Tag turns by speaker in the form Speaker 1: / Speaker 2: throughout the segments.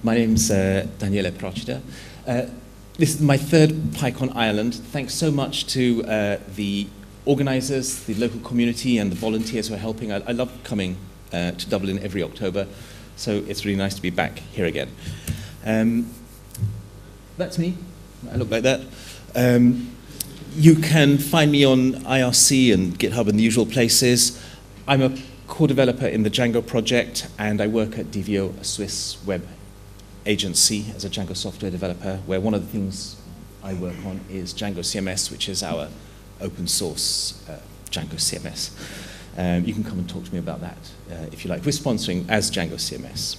Speaker 1: My name's Daniele Procida. This is my third PyCon Ireland. Thanks so much to the organisers, the local community, and the volunteers who are helping. I love coming to Dublin every October, so it's really nice to be back here again. That's me. I look like that. You can find me on IRC and GitHub and the usual places. I'm a co-developer in the Django project, and I work at DVO, a Swiss web agency, as a Django software developer, where one of the things I work on is Django CMS, which is our open source Django CMS. You can come and talk to me about that if you like. We're sponsoring as Django CMS.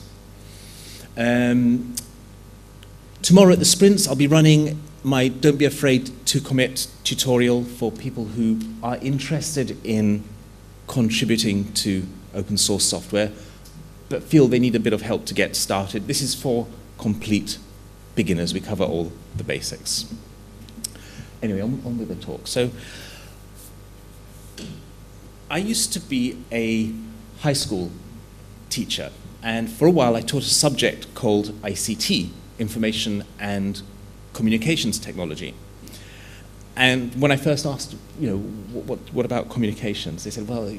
Speaker 1: Tomorrow at the sprints, I'll be running my Don't Be Afraid to Commit tutorial for people who are interested in contributing to open source software, but feel they need a bit of help to get started. This is for complete beginners. We cover all the basics. Anyway, on with the talk. So, I used to be a high school teacher, and for a while I taught a subject called ICT, Information and Communications Technology. And when I first asked, what about communications? They said, well,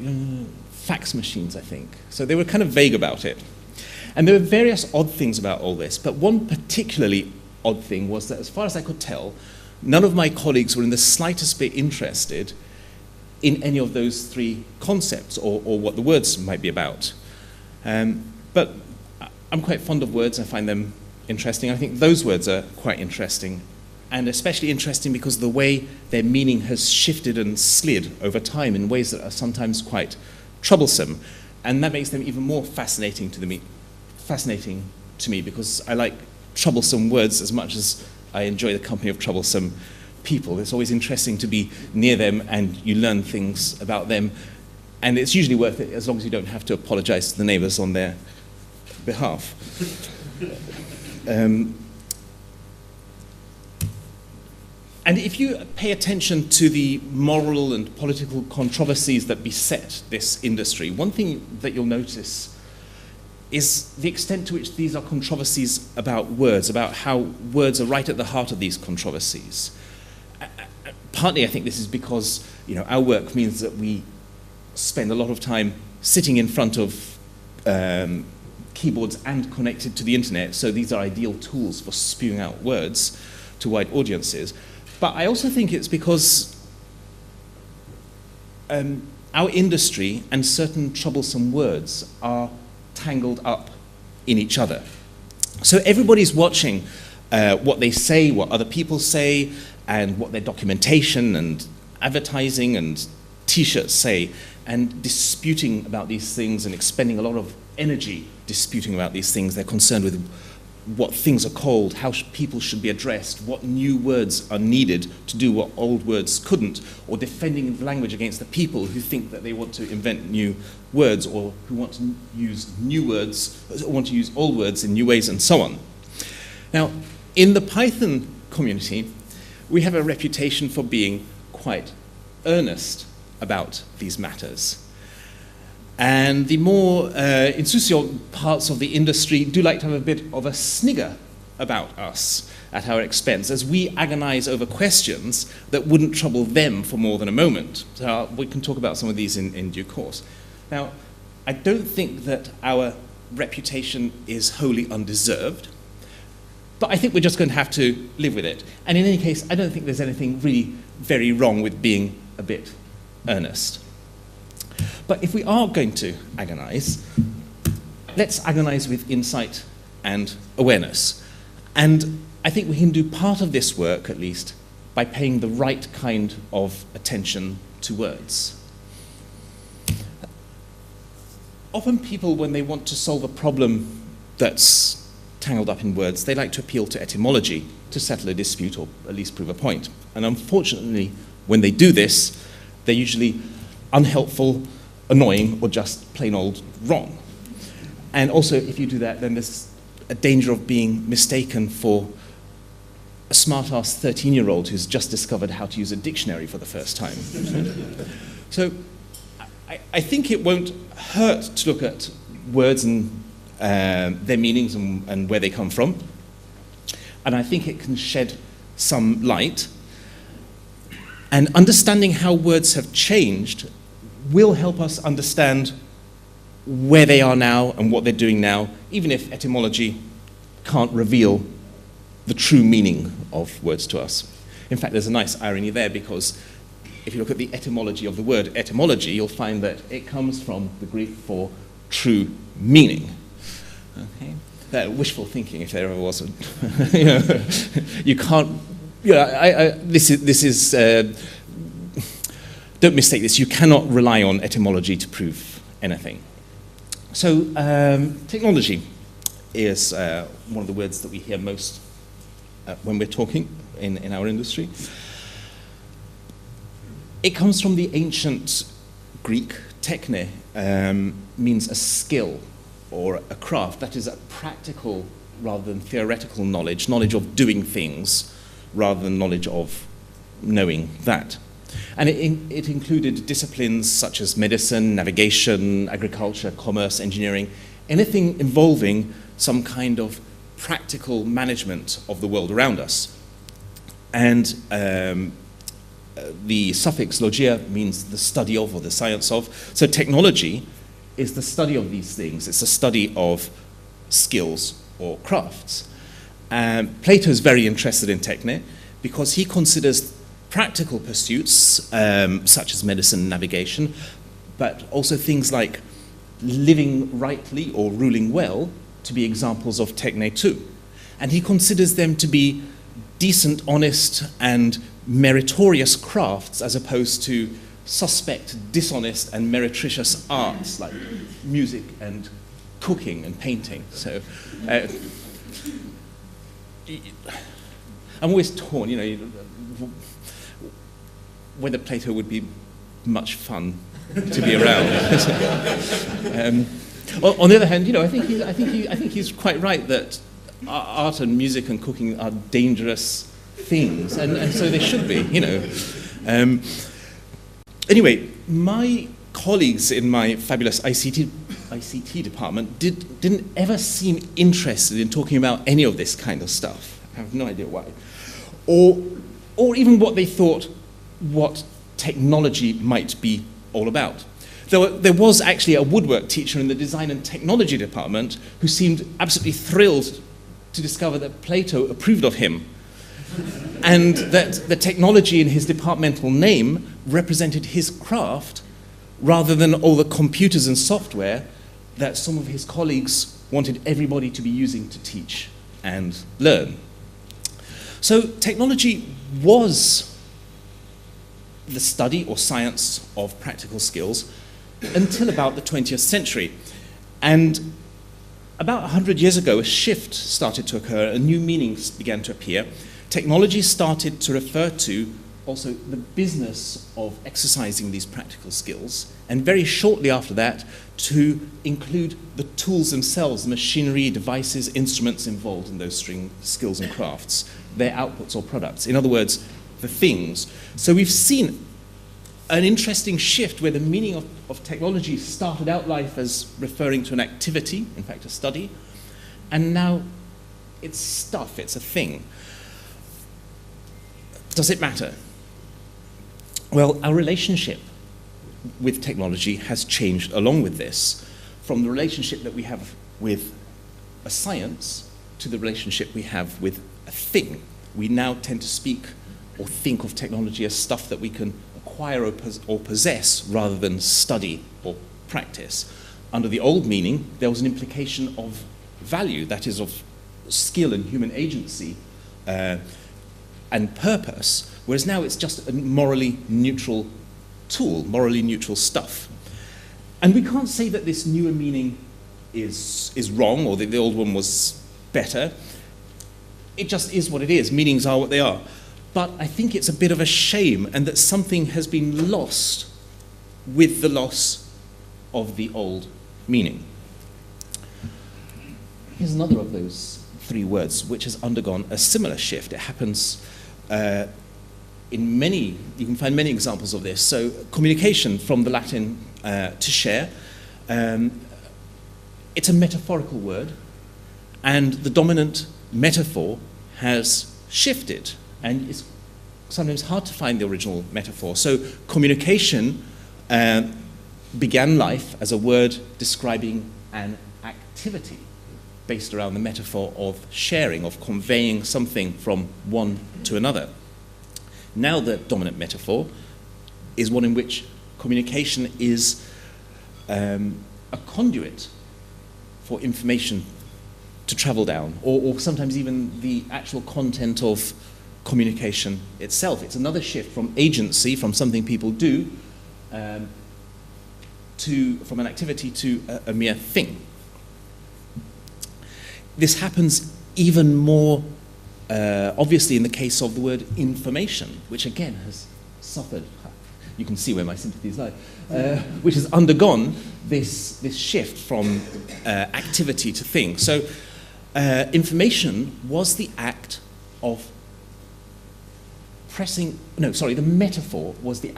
Speaker 1: fax machines, I think. So they were kind of vague about it. And there were various odd things about all this, but one particularly odd thing was that, as far as I could tell, none of my colleagues were in the slightest bit interested in any of those three concepts or what the words might be about. But I'm quite fond of words. I find them interesting. I think those words are quite interesting, and especially interesting because of the way their meaning has shifted and slid over time in ways that are sometimes quite troublesome, and that makes them even more fascinating to me because I like troublesome words as much as I enjoy the company of troublesome people. It's always interesting to be near them, and you learn things about them, and it's usually worth it as long as you don't have to apologize to the neighbors on their behalf. And if you pay attention to the moral and political controversies that beset this industry, one thing that you'll notice is the extent to which these are controversies about words, about how words are right at the heart of these controversies. Partly, I think this is because our work means that we spend a lot of time sitting in front of keyboards and connected to the internet, so these are ideal tools for spewing out words to wide audiences. But I also think it's because our industry and certain troublesome words are tangled up in each other. So everybody's watching what they say, what other people say, and what their documentation and advertising and t-shirts say, and disputing about these things and expending a lot of energy disputing about these things. They're concerned with what things are called, how people should be addressed, what new words are needed to do what old words couldn't, or defending language against the people who think that they want to invent new words, or who want to use new words, or want to use old words in new ways, and so on. Now, in the Python community, we have a reputation for being quite earnest about these matters. And the more insouciant parts of the industry do like to have a bit of a snigger about us at our expense, as we agonize over questions that wouldn't trouble them for more than a moment. So we can talk about some of these in due course. Now, I don't think that our reputation is wholly undeserved, but I think we're just going to have to live with it. And in any case, I don't think there's anything really very wrong with being a bit earnest. But if we are going to agonize, let's agonize with insight and awareness. And I think we can do part of this work, at least, by paying the right kind of attention to words. Often people, when they want to solve a problem that's tangled up in words, they like to appeal to etymology to settle a dispute or at least prove a point. And unfortunately, when they do this, they're usually unhelpful, annoying, or just plain old wrong. And also, if you do that, then there's a danger of being mistaken for a smart-ass 13-year-old who's just discovered how to use a dictionary for the first time. So I think it won't hurt to look at words and their meanings and where they come from. And I think it can shed some light. And understanding how words have changed will help us understand where they are now and what they're doing now, even if etymology can't reveal the true meaning of words to us. In fact, there's a nice irony there, because if you look at the etymology of the word etymology, you'll find that it comes from the Greek for true meaning. Okay? Wishful thinking, if there ever was. You can't. This is. Don't mistake this. You cannot rely on etymology to prove anything. So, technology is one of the words that we hear most when we're talking in our industry. It comes from the ancient Greek. Techne means a skill or a craft. That is a practical rather than theoretical knowledge of doing things rather than knowledge of knowing that. And it included disciplines such as medicine, navigation, agriculture, commerce, engineering, anything involving some kind of practical management of the world around us. And the suffix logia means the study of or the science of. So technology is the study of these things. It's a study of skills or crafts. Plato is very interested in techne because he considers practical pursuits such as medicine and navigation, but also things like living rightly or ruling well to be examples of techne too. And he considers them to be decent, honest, and meritorious crafts as opposed to suspect, dishonest, and meretricious arts like music and cooking and painting. So I'm always torn, whether Plato would be much fun to be around. On the other hand, I think he's quite right that art and music and cooking are dangerous things, and so they should be. Anyway, my colleagues in my fabulous ICT department didn't ever seem interested in talking about any of this kind of stuff. I have no idea why, or even what they thought what technology might be all about. There was actually a woodwork teacher in the design and technology department who seemed absolutely thrilled to discover that Plato approved of him and that the technology in his departmental name represented his craft rather than all the computers and software that some of his colleagues wanted everybody to be using to teach and learn. So technology was the study or science of practical skills until about the 20th century. And about 100 years ago, a shift started to occur, and new meanings began to appear. Technology started to refer to also the business of exercising these practical skills, and very shortly after that, to include the tools themselves, the machinery, devices, instruments involved in those skills and crafts, their outputs or products. In other words, the things. So we've seen an interesting shift where the meaning of technology started out life as referring to an activity, in fact a study, and now it's stuff, it's a thing. Does it matter? Well, our relationship with technology has changed along with this, from the relationship that we have with a science to the relationship we have with a thing. We now tend to speak or think of technology as stuff that we can acquire or possess rather than study or practice. Under the old meaning, there was an implication of value, that is, of skill and human agency and purpose, whereas now it's just a morally neutral tool, morally neutral stuff. And we can't say that this newer meaning is wrong or that the old one was better. It just is what it is. Meanings are what they are. But I think it's a bit of a shame, and that something has been lost with the loss of the old meaning. Here's another of those three words which has undergone a similar shift. It happens in many, you can find many examples of this. So communication, from the Latin to share, it's a metaphorical word, and the dominant metaphor has shifted, and it's sometimes hard to find the original metaphor. So communication began life as a word describing an activity based around the metaphor of sharing, of conveying something from one to another. Now the dominant metaphor is one in which communication is a conduit for information to travel down, or sometimes even the actual content of communication itself. It's another shift from agency, from something people do, from an activity to a mere thing. This happens even more obviously in the case of the word information, which again has suffered, you can see where my sympathies lie, which has undergone this shift from activity to thing. So information was the act of the metaphor was the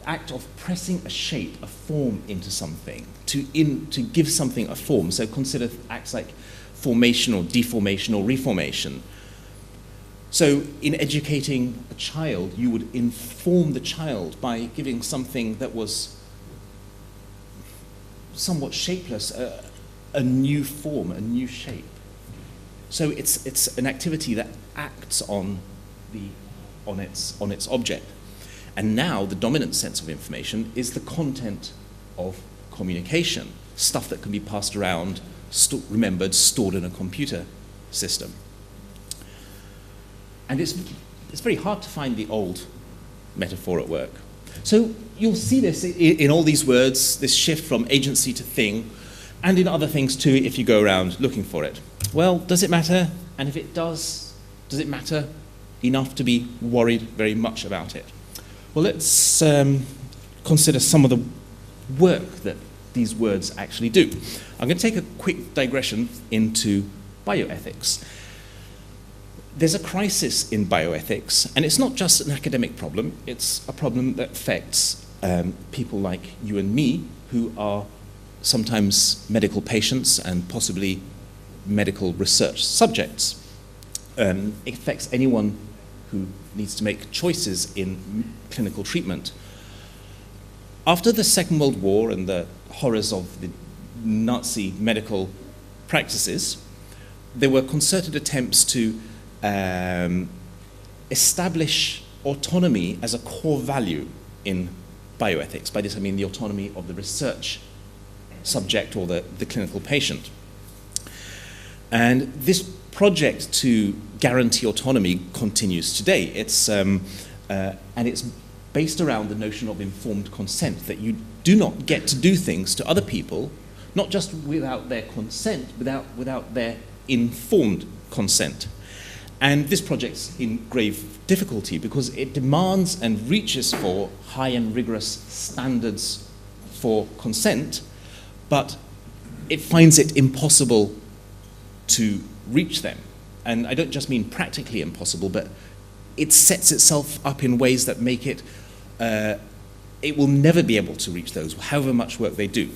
Speaker 1: act of pressing a shape, a form into something, to give something a form. So consider acts like formation or deformation or reformation. So in educating a child, you would inform the child by giving something that was somewhat shapeless, a new form, a new shape. So it's an activity that acts on its object. And now the dominant sense of information is the content of communication, stuff that can be passed around, remembered, stored in a computer system. And it's very hard to find the old metaphor at work. So you'll see this in all these words, this shift from agency to thing, and in other things too if you go around looking for it. Well, does it matter? And if it does it matter enough to be worried very much about it? Well, let's consider some of the work that these words actually do. I'm going to take a quick digression into bioethics. There's a crisis in bioethics, and it's not just an academic problem, it's a problem that affects people like you and me, who are sometimes medical patients and possibly medical research subjects. It affects anyone who needs to make choices in clinical treatment. After the Second World War and the horrors of the Nazi medical practices, there were concerted attempts to establish autonomy as a core value in bioethics. By this I mean the autonomy of the research subject or the clinical patient. And this project to guarantee autonomy continues today. And it's based around the notion of informed consent, that you do not get to do things to other people, not just without their consent, without their informed consent. And this project's in grave difficulty because it demands and reaches for high and rigorous standards for consent, but it finds it impossible to reach them. And I don't just mean practically impossible, but it sets itself up in ways that make it will never be able to reach those, however much work they do.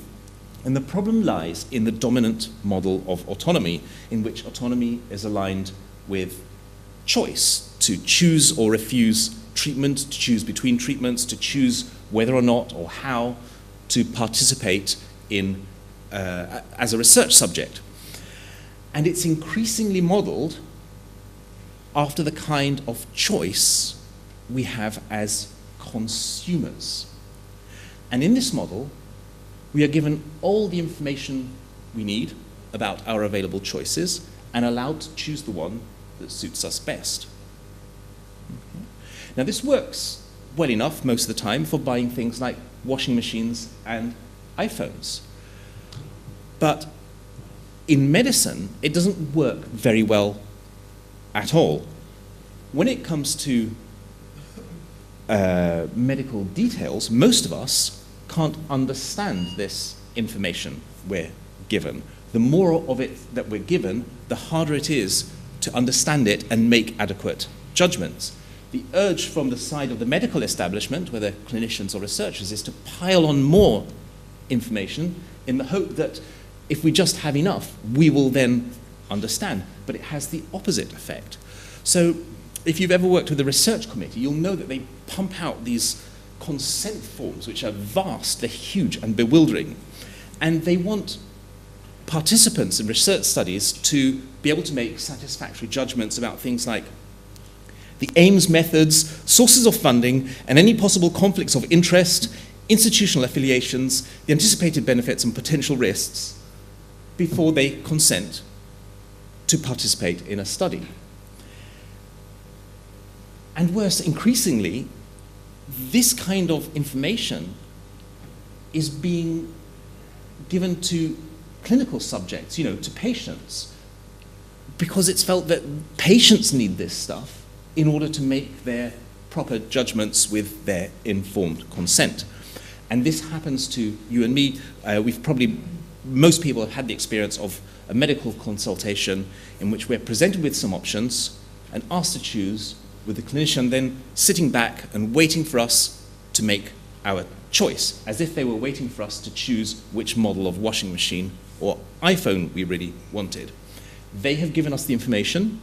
Speaker 1: And the problem lies in the dominant model of autonomy, in which autonomy is aligned with choice, to choose or refuse treatment, to choose between treatments, to choose whether or not or how to participate in as a research subject. And it's increasingly modeled after the kind of choice we have as consumers. And in this model, we are given all the information we need about our available choices and allowed to choose the one that suits us best. Okay. Now this works well enough most of the time for buying things like washing machines and iPhones. But in medicine, it doesn't work very well at all. When it comes to medical details, most of us can't understand this information we're given. The more of it that we're given, the harder it is to understand it and make adequate judgments. The urge from the side of the medical establishment, whether clinicians or researchers, is to pile on more information in the hope that if we just have enough, we will then understand. But it has the opposite effect. So if you've ever worked with a research committee, you'll know that they pump out these consent forms, which are vast, they're huge and bewildering. And they want participants in research studies to be able to make satisfactory judgments about things like the aims, methods, sources of funding, and any possible conflicts of interest, institutional affiliations, the anticipated benefits and potential risks before they consent to participate in a study. And worse, increasingly, this kind of information is being given to clinical subjects, to patients, because it's felt that patients need this stuff in order to make their proper judgments with their informed consent. And this happens to you and me. Most people have had the experience of a medical consultation in which we're presented with some options and asked to choose, with the clinician then sitting back and waiting for us to make our choice, as if they were waiting for us to choose which model of washing machine or iPhone we really wanted. They have given us the information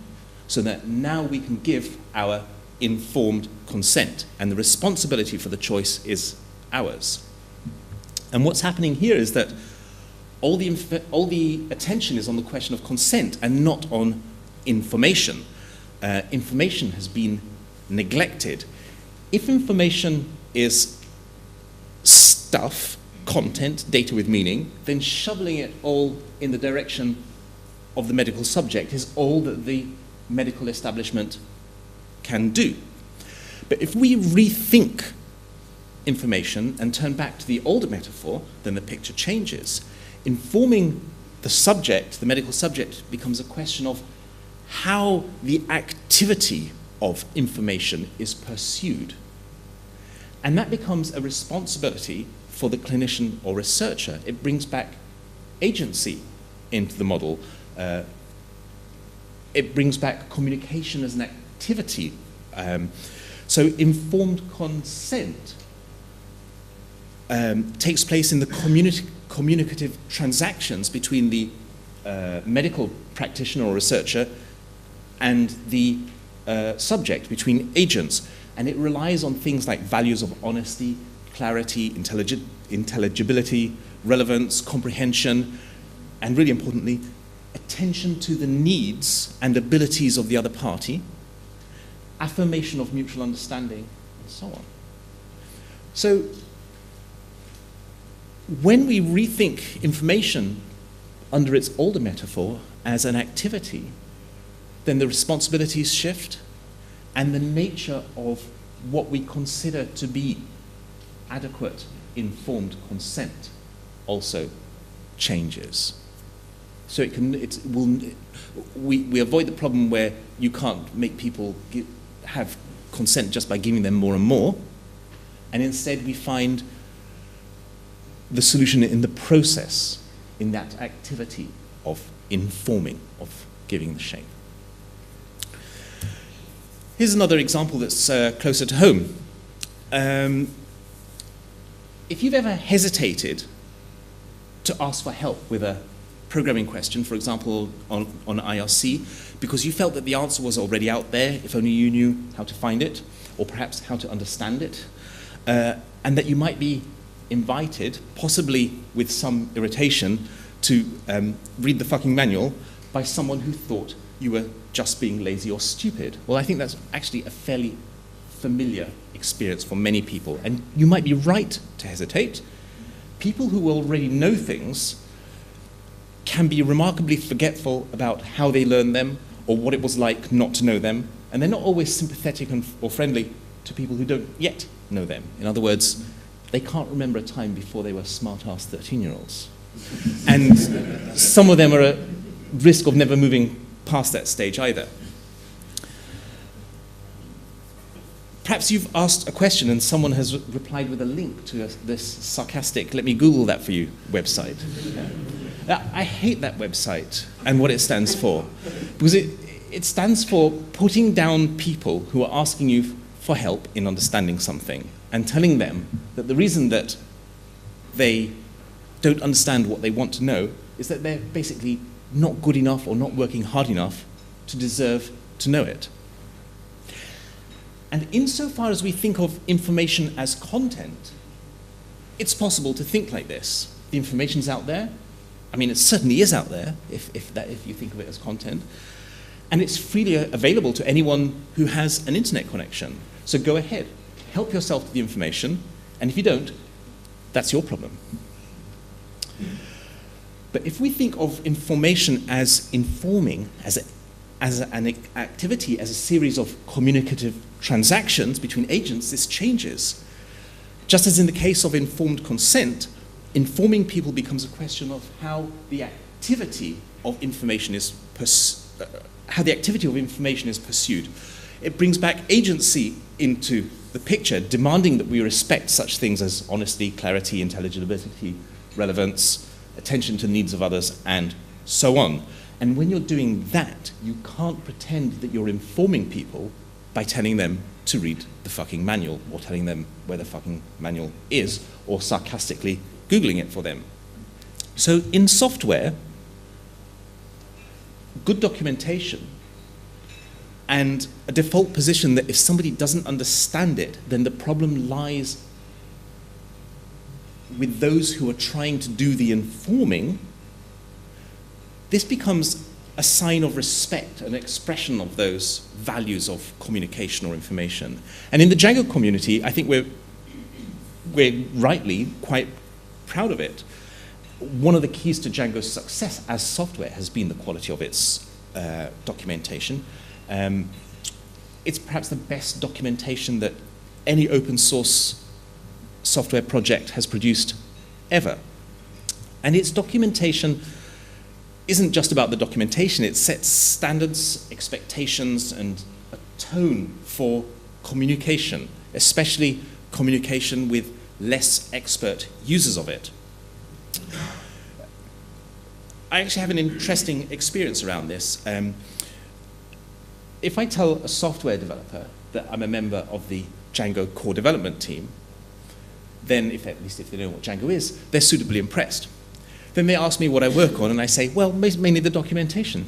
Speaker 1: so that now we can give our informed consent, and the responsibility for the choice is ours. And what's happening here is that all the attention is on the question of consent and not on information. Information has been neglected. If information is stuff, content, data with meaning, then shoveling it all in the direction of the medical subject is all that the medical establishment can do. But if we rethink information and turn back to the older metaphor, then the picture changes. Informing the subject, the medical subject, becomes a question of how the activity of information is pursued. And that becomes a responsibility for the clinician or researcher. It brings back agency into the model. It brings back communication as an activity. So informed consent takes place in the communicative transactions between the medical practitioner or researcher and the subject, between agents. And it relies on things like values of honesty, clarity, intelligibility, relevance, comprehension, and really importantly, attention to the needs and abilities of the other party, affirmation of mutual understanding, and so on. So when we rethink information under its older metaphor as an activity, then the responsibilities shift and the nature of what we consider to be adequate informed consent also changes. So we avoid the problem where you can't make people have consent just by giving them more and more, and instead we find the solution in the process, in that activity of informing, of giving the shape. Here's another example that's closer to home. If you've ever hesitated to ask for help with a programming question, for example, on IRC, because you felt that the answer was already out there, if only you knew how to find it, or perhaps how to understand it, and that you might be invited, possibly with some irritation, to read the fucking manual by someone who thought you were just being lazy or stupid. Well, I think that's actually a fairly familiar experience for many people, and you might be right to hesitate. People who already know things can be remarkably forgetful about how they learned them or what it was like not to know them, and they're not always sympathetic or friendly to people who don't yet know them. In other words, they can't remember a time before they were smart-ass 13-year-olds. And some of them are at risk of never moving past that stage either. Perhaps you've asked a question and someone has replied with a link to this sarcastic, let me Google that for you website. I hate that website and what it stands for, because it stands for putting down people who are asking you for help in understanding something and telling them that the reason that they don't understand what they want to know is that they're basically not good enough or not working hard enough to deserve to know it. And insofar as we think of information as content, it's possible to think like this. The information's out there. I mean, it certainly is out there, if you think of it as content. And it's freely available to anyone who has an internet connection. So go ahead, help yourself to the information, and if you don't, that's your problem. But if we think of information as informing, as an activity, as a series of communicative transactions between agents, this changes. Just as in the case of informed consent, informing people becomes a question of how the activity of information is pursued. It brings back agency into the picture, demanding that we respect such things as honesty, clarity, intelligibility, relevance, attention to the needs of others, and so on. And when you're doing that, you can't pretend that you're informing people by telling them to read the fucking manual, or telling them where the fucking manual is, or sarcastically Googling it for them. So in software, good documentation and a default position that if somebody doesn't understand it, then the problem lies with those who are trying to do the informing, this becomes a sign of respect, an expression of those values of communication or information. And in the Django community, I think we're rightly quite proud of it. One of the keys to Django's success as software has been the quality of its documentation. It's perhaps the best documentation that any open source software project has produced ever. And its documentation isn't just about the documentation, it sets standards, expectations, and a tone for communication, especially communication with less expert users of it. I actually have an interesting experience around this. If I tell a software developer that I'm a member of the Django core development team, then at least if they know what Django is, they're suitably impressed. Then they ask me what I work on, and I say, well, mainly the documentation.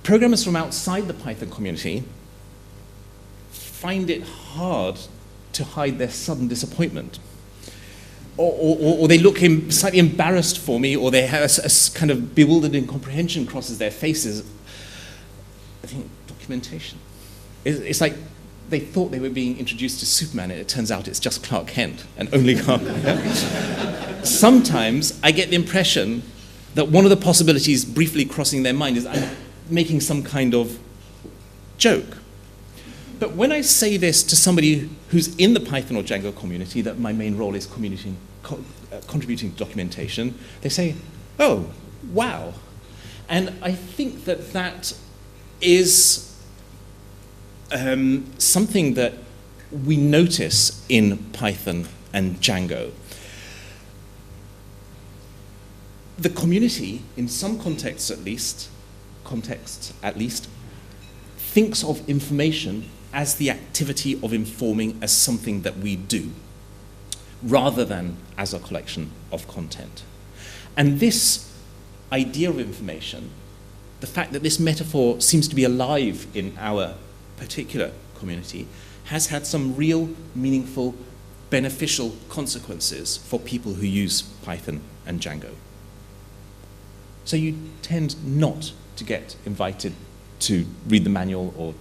Speaker 1: Programmers from outside the Python community find it hard to hide their sudden disappointment. Or they look slightly embarrassed for me, or they have a kind of bewildered incomprehension crosses their faces. I think documentation. It's like they thought they were being introduced to Superman, and it turns out it's just Clark Kent, and only Clark Kent. Sometimes I get the impression that one of the possibilities briefly crossing their mind is I'm making some kind of joke. But when I say this to somebody who's in the Python or Django community, that my main role is contributing to documentation, they say, oh, wow. And I think that that is something that we notice in Python and Django. The community, in some contexts at least, thinks of information as the activity of informing as something that we do, rather than as a collection of content. And this idea of information, the fact that this metaphor seems to be alive in our particular community, has had some real, meaningful, beneficial consequences for people who use Python and Django. So you tend not to get invited to read the manual or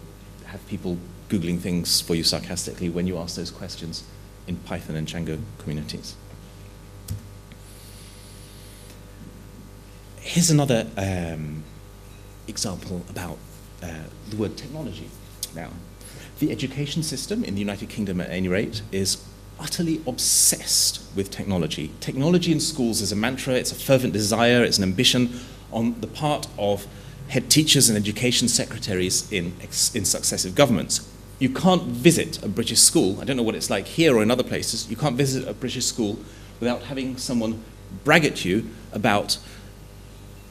Speaker 1: have people Googling things for you sarcastically when you ask those questions in Python and Django communities. Here's another example about the word technology. Now, the education system in the United Kingdom, at any rate, is utterly obsessed with technology. Technology in schools is a mantra, it's a fervent desire, it's an ambition on the part of head teachers and education secretaries in successive governments. You can't visit a British school, I don't know what it's like here or in other places, you can't visit a British school without having someone brag at you about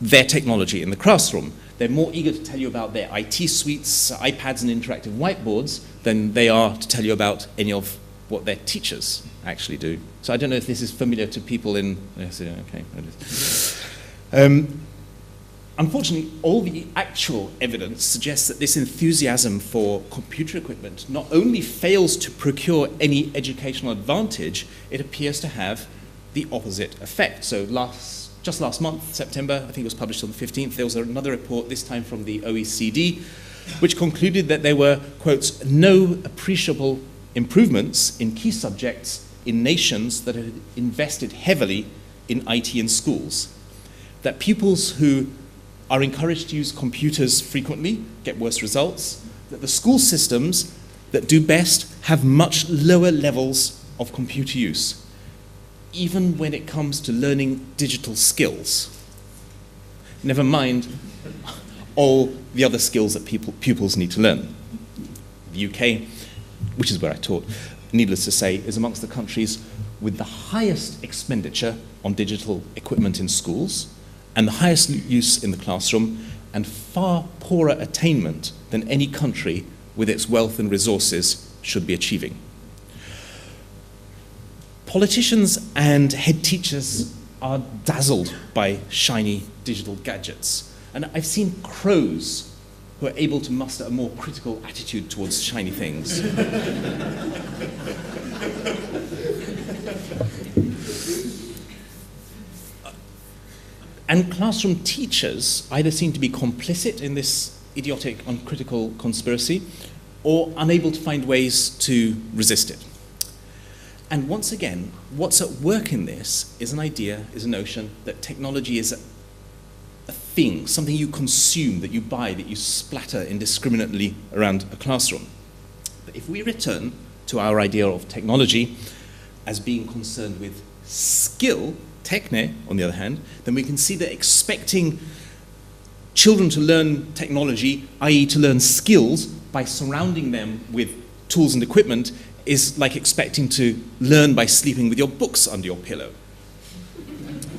Speaker 1: their technology in the classroom. They're more eager to tell you about their IT suites, iPads and interactive whiteboards than they are to tell you about any of what their teachers actually do. So I don't know if this is familiar to people in... Okay. Unfortunately, all the actual evidence suggests that this enthusiasm for computer equipment not only fails to procure any educational advantage, it appears to have the opposite effect. So just last month, September, I think it was published on the 15th, there was another report, this time from the OECD, which concluded that there were, quotes, no appreciable improvements in key subjects in nations that had invested heavily in IT in schools. That pupils who are encouraged to use computers frequently get worse results, that the school systems that do best have much lower levels of computer use, even when it comes to learning digital skills. Never mind all the other skills that pupils need to learn. The UK, which is where I taught, needless to say, is amongst the countries with the highest expenditure on digital equipment in schools, and the highest use in the classroom, and far poorer attainment than any country with its wealth and resources should be achieving. Politicians and head teachers are dazzled by shiny digital gadgets, and I've seen crows who are able to muster a more critical attitude towards shiny things. And classroom teachers either seem to be complicit in this idiotic, uncritical conspiracy or unable to find ways to resist it. And once again, what's at work in this is an idea, is a notion that technology is a thing, something you consume, that you buy, that you splatter indiscriminately around a classroom. But if we return to our idea of technology as being concerned with skill, techne, on the other hand, then we can see that expecting children to learn technology, i.e. to learn skills, by surrounding them with tools and equipment is like expecting to learn by sleeping with your books under your pillow,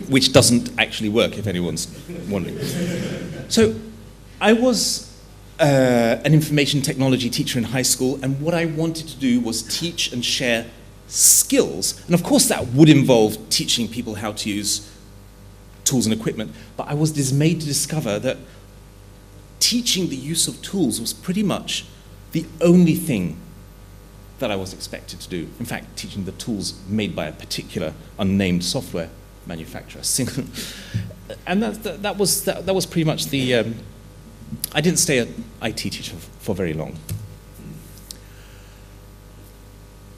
Speaker 1: which doesn't actually work, if anyone's wondering. So I was an information technology teacher in high school, and what I wanted to do was teach and share skills. And of course that would involve teaching people how to use tools and equipment, but I was dismayed to discover that teaching the use of tools was pretty much the only thing that I was expected to do. In fact, teaching the tools made by a particular unnamed software manufacturer. And that was pretty much the... I didn't stay an IT teacher for very long.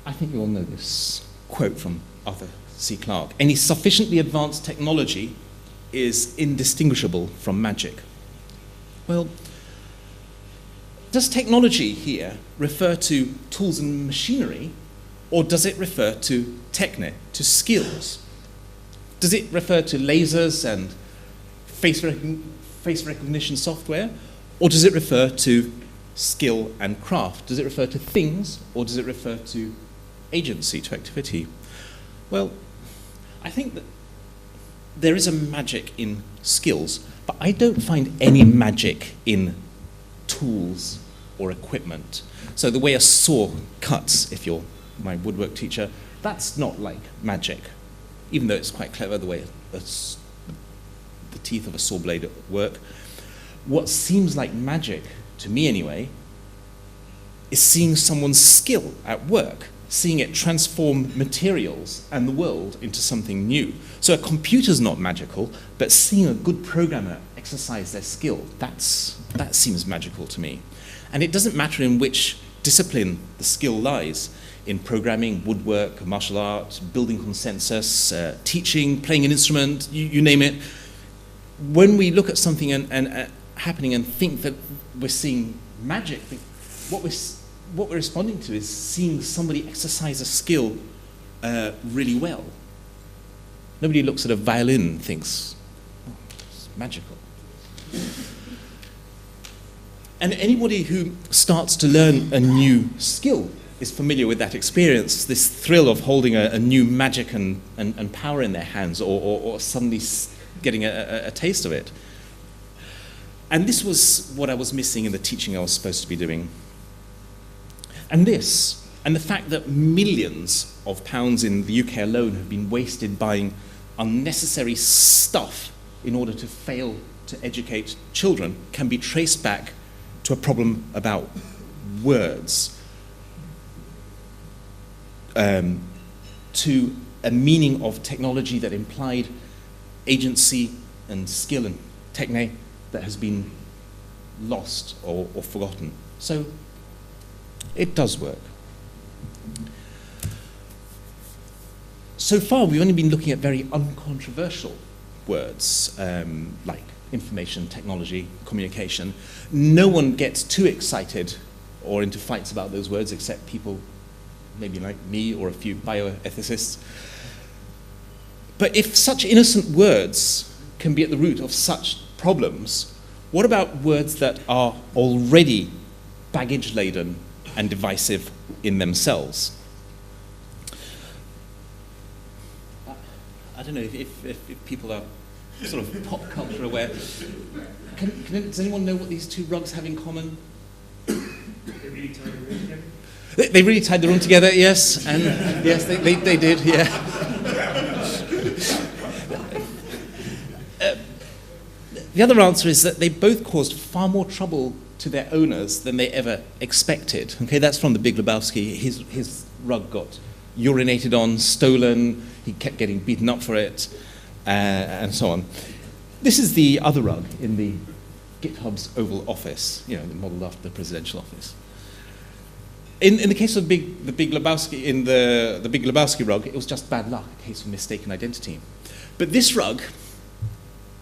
Speaker 1: I think you all know this quote from Arthur C. Clarke. Any sufficiently advanced technology is indistinguishable from magic. Well, does technology here refer to tools and machinery, or does it refer to techne, to skills? Does it refer to lasers and face recognition software, or does it refer to skill and craft? Does it refer to things, or does it refer to agency, to activity? Well, I think that there is a magic in skills, but I don't find any magic in tools or equipment. So the way a saw cuts, if you're my woodwork teacher, that's not like magic, even though it's quite clever the way the teeth of a saw blade work. What seems like magic, to me anyway, is seeing someone's skill at work, seeing it transform materials and the world into something new. So a computer's not magical, but seeing a good programmer exercise their skill, that seems magical to me. And it doesn't matter in which discipline the skill lies, in programming, woodwork, martial art, building consensus, teaching, playing an instrument, you name it. When we look at something and happening and think that we're seeing magic, what we're responding to is seeing somebody exercise a skill really well. Nobody looks at a violin and thinks, oh, it's magical. And anybody who starts to learn a new skill is familiar with that experience, this thrill of holding a new magic and power in their hands, or suddenly getting a taste of it. And this was what I was missing in the teaching I was supposed to be doing. And this, And the fact that millions of pounds in the UK alone have been wasted buying unnecessary stuff in order to fail to educate children can be traced back to a problem about words, to a meaning of technology that implied agency and skill and techne that has been lost or forgotten. So it does work. So far, we've only been looking at very uncontroversial words, like information, technology, communication. No one gets too excited or into fights about those words, except people maybe like me or a few bioethicists. But if such innocent words can be at the root of such problems, what about words that are already baggage-laden and divisive in themselves? I don't know if people are sort of pop culture aware. Does anyone know what these two rugs have in common?
Speaker 2: They really tied the room together.
Speaker 1: They really tied the room together, yes, and yes, they did, yeah. The other answer is that they both caused far more trouble to their owners than they ever expected. Okay, that's from The Big Lebowski. His rug got urinated on, stolen, he kept getting beaten up for it, and so on. This is the other rug in the GitHub's Oval Office, modeled after the presidential office. In the case of the Big Lebowski rug, it was just bad luck, a case of mistaken identity. But this rug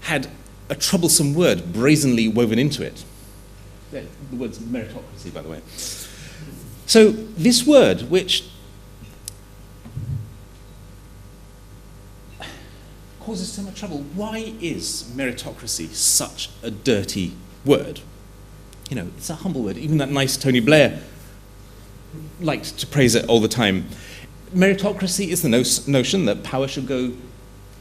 Speaker 1: had a troublesome word brazenly woven into it. The word's meritocracy, by the way. So this word, which causes so much trouble, why is meritocracy such a dirty word? It's a humble word. Even that nice Tony Blair liked to praise it all the time. Meritocracy is the notion that power should go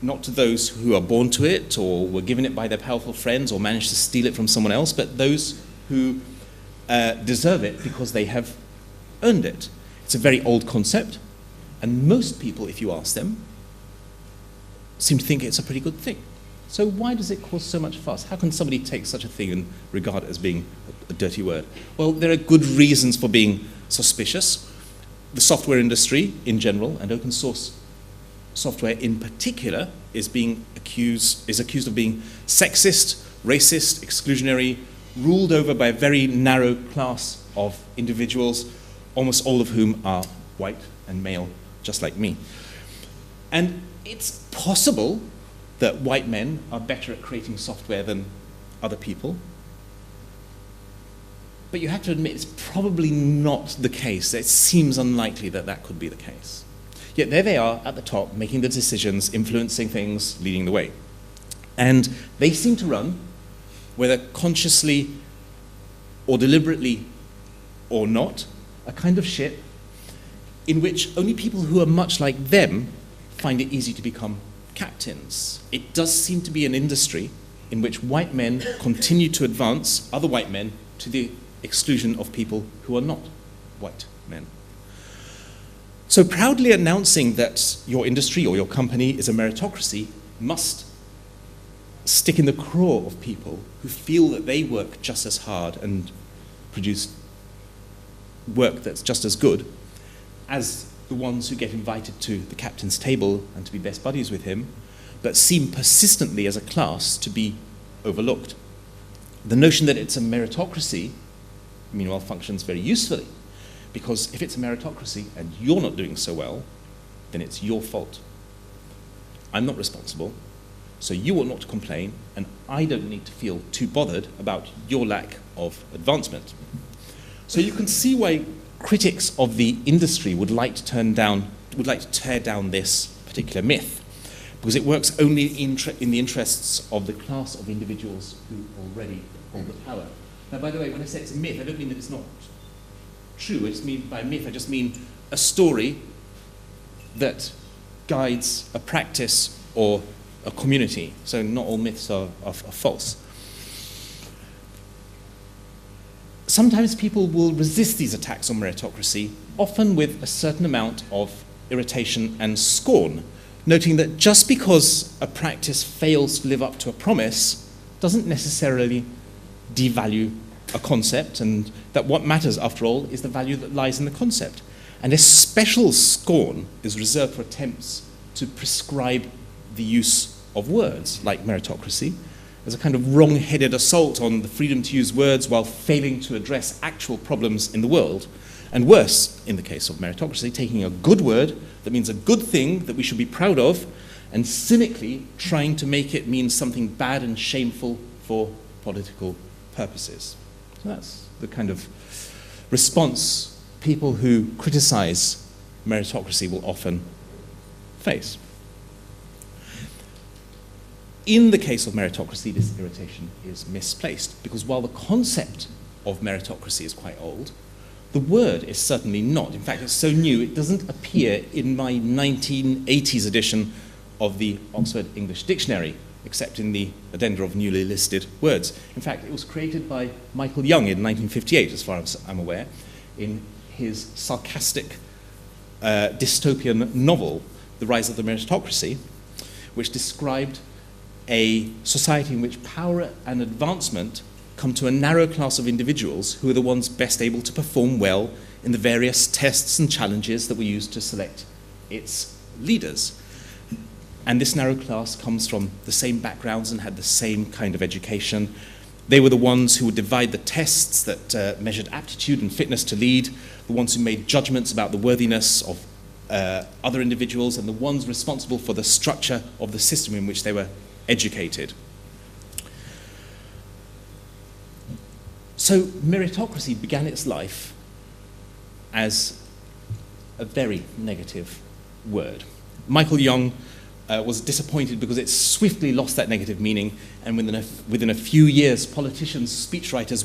Speaker 1: not to those who are born to it or were given it by their powerful friends or managed to steal it from someone else, but those who deserve it because they have earned it. It's a very old concept, and most people, if you ask them, seem to think it's a pretty good thing. So why does it cause so much fuss? How can somebody take such a thing and regard it as being a dirty word? Well, there are good reasons for being suspicious. The software industry in general, and open source software in particular, is accused of being sexist, racist, exclusionary, ruled over by a very narrow class of individuals, almost all of whom are white and male, just like me. And it's possible that white men are better at creating software than other people. But you have to admit it's probably not the case. It seems unlikely that that could be the case. Yet there they are at the top, making the decisions, influencing things, leading the way. And they seem to run, whether consciously or deliberately or not, a kind of ship in which only people who are much like them find it easy to become captains. It does seem to be an industry in which white men continue to advance other white men to the exclusion of people who are not white men. So proudly announcing that your industry or your company is a meritocracy must stick in the craw of people who feel that they work just as hard and produce work that's just as good as the ones who get invited to the captain's table and to be best buddies with him, but seem persistently as a class to be overlooked. The notion that it's a meritocracy, meanwhile, functions very usefully, because if it's a meritocracy and you're not doing so well, then it's your fault. I'm not responsible, so you ought not to complain, and I don't need to feel too bothered about your lack of advancement. So you can see why critics of the industry would like to tear down this particular myth, because it works only in the interests of the class of individuals who already hold the power. Now, by the way, when I say it's a myth, I don't mean that it's not true. By myth, I just mean a story that guides a practice or a community. So not all myths are false. Sometimes people will resist these attacks on meritocracy often with a certain amount of irritation and scorn, noting that just because a practice fails to live up to a promise doesn't necessarily devalue a concept, and that what matters, after all, is the value that lies in the concept. And a special scorn is reserved for attempts to prescribe the use of words, like meritocracy, as a kind of wrong-headed assault on the freedom to use words while failing to address actual problems in the world. And worse, in the case of meritocracy, taking a good word that means a good thing that we should be proud of, and cynically trying to make it mean something bad and shameful for political purposes. So that's the kind of response people who criticize meritocracy will often face. In the case of meritocracy, this irritation is misplaced, because while the concept of meritocracy is quite old, the word is certainly not. In fact, it's so new, it doesn't appear in my 1980s edition of the Oxford English Dictionary, except in the addenda of newly listed words. In fact, it was created by Michael Young in 1958, as far as I'm aware, in his sarcastic dystopian novel, The Rise of the Meritocracy, which described a society in which power and advancement come to a narrow class of individuals who are the ones best able to perform well in the various tests and challenges that were used to select its leaders. And this narrow class comes from the same backgrounds and had the same kind of education. They were the ones who would divide the tests that measured aptitude and fitness to lead, the ones who made judgments about the worthiness of other individuals, and the ones responsible for the structure of the system in which they were educated. So meritocracy began its life as a very negative word. Michael Young was disappointed because it swiftly lost that negative meaning, and within a few years, politicians, speechwriters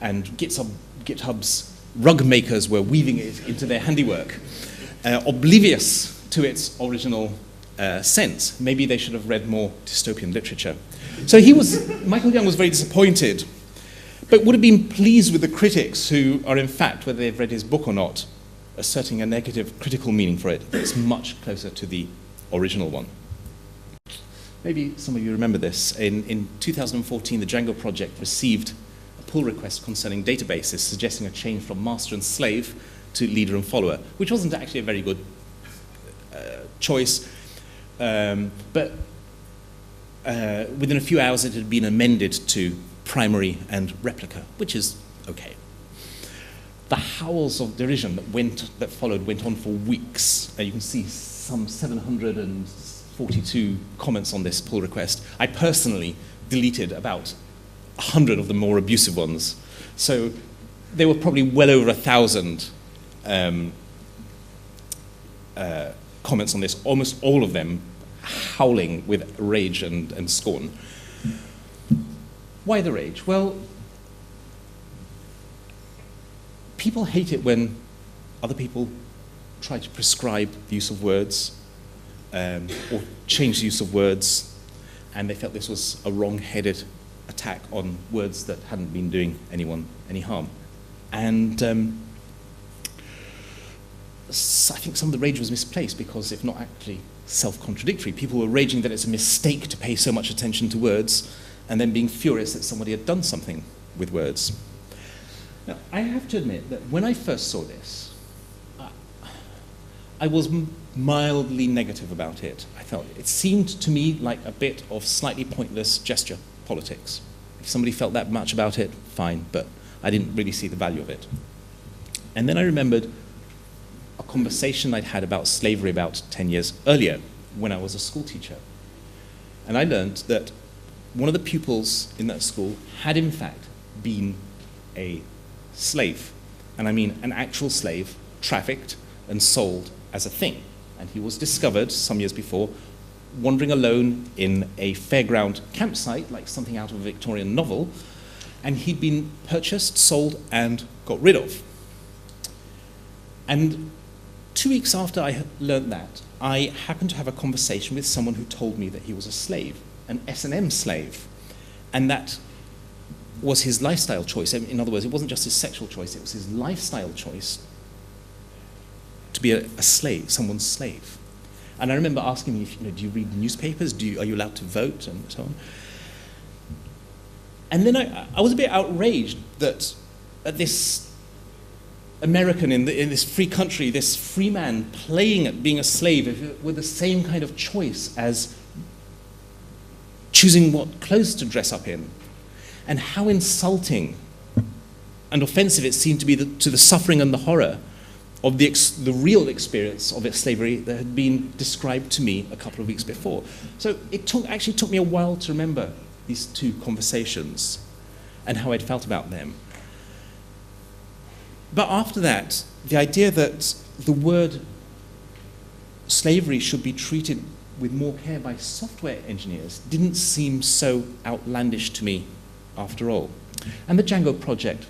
Speaker 1: and GitHub's rug makers were weaving it into their handiwork, oblivious to its original sense. Maybe they should have read more dystopian literature. So Michael Young was very disappointed, but would have been pleased with the critics who are, in fact, whether they've read his book or not, asserting a negative critical meaning for it that's much closer to the original one. Maybe some of you remember this. In 2014, the Django project received a pull request concerning databases suggesting a change from master and slave to leader and follower, which wasn't actually a very good choice, but within a few hours it had been amended to primary and replica, which is okay. The howls of derision that followed went on for weeks. You can see some 742 comments on this pull request. I personally deleted about 100 of the more abusive ones. So there were probably well over 1,000 comments on this, almost all of them howling with rage and scorn. Why the rage? Well, people hate it when other people try to prescribe the use of words or change the use of words, and they felt this was a wrong-headed attack on words that hadn't been doing anyone any harm. And I think some of the rage was misplaced because, if not actually self-contradictory, people were raging that it's a mistake to pay so much attention to words, and then being furious that somebody had done something with words. Now, I have to admit that when I first saw this, I was mildly negative about it. I felt it seemed to me like a bit of slightly pointless gesture politics. If somebody felt that much about it, fine, but I didn't really see the value of it. And then I remembered a conversation I'd had about slavery about 10 years earlier when I was a school teacher. And I learned that one of the pupils in that school had in fact been a slave. And I mean an actual slave, trafficked and sold as a thing. And he was discovered some years before wandering alone in a fairground campsite, like something out of a Victorian novel, and he'd been purchased, sold, and got rid of. And 2 weeks after I learned that, I happened to have a conversation with someone who told me that he was a slave, an S&M slave, and that was his lifestyle choice. In other words, it wasn't just his sexual choice, it was his lifestyle choice to be a slave, someone's slave. And I remember asking me, do you read newspapers? Are you allowed to vote? And so on. And then I was a bit outraged that this American in this free country, this free man playing at being a slave with the same kind of choice as choosing what clothes to dress up in, and how insulting and offensive it seemed to be to the suffering and the horror of the real experience of slavery that had been described to me a couple of weeks before. So it actually took me a while to remember these two conversations and how I'd felt about them. But after that, the idea that the word slavery should be treated with more care by software engineers didn't seem so outlandish to me after all. And the Django project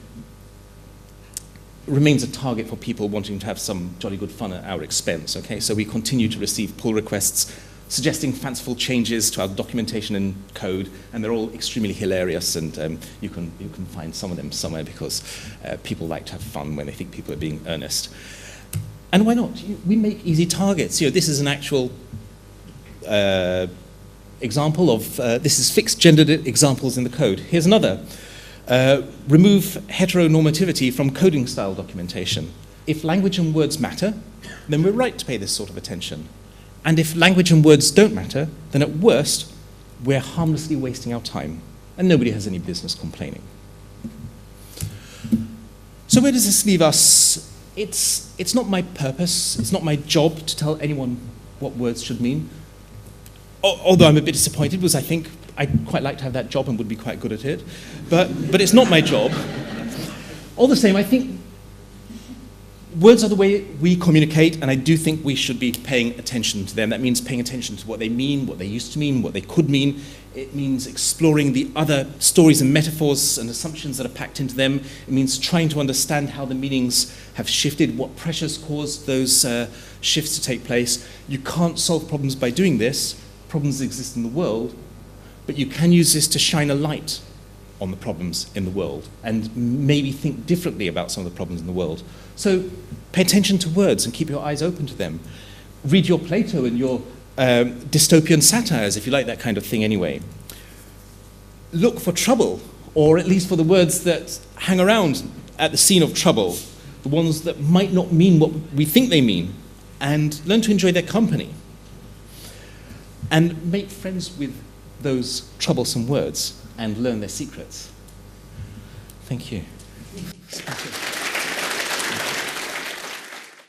Speaker 1: remains a target for people wanting to have some jolly good fun at our expense, okay? So we continue to receive pull requests suggesting fanciful changes to our documentation and code, and they're all extremely hilarious, and you can find some of them somewhere because people like to have fun when they think people are being earnest. And why not? We make easy targets. This is an actual example of, this is fixed gendered examples in the code. Here's another. Remove heteronormativity from coding style documentation. If language and words matter, then we're right to pay this sort of attention. And if language and words don't matter, then at worst, we're harmlessly wasting our time, and nobody has any business complaining. So where does this leave us? It's not my purpose, it's not my job to tell anyone what words should mean. Although I'm a bit disappointed, because I think I'd quite like to have that job and would be quite good at it. But it's not my job. All the same, I think words are the way we communicate, and I do think we should be paying attention to them. That means paying attention to what they mean, what they used to mean, what they could mean. It means exploring the other stories and metaphors and assumptions that are packed into them. It means trying to understand how the meanings have shifted, what pressures caused those shifts to take place. You can't solve problems by doing this. Problems exist in the world, but you can use this to shine a light on the problems in the world and maybe think differently about some of the problems in the world. So pay attention to words and keep your eyes open to them. Read your Plato and your dystopian satires, if you like that kind of thing anyway. Look for trouble, or at least for the words that hang around at the scene of trouble, the ones that might not mean what we think they mean, and learn to enjoy their company. And make friends with those troublesome words and learn their secrets. Thank you.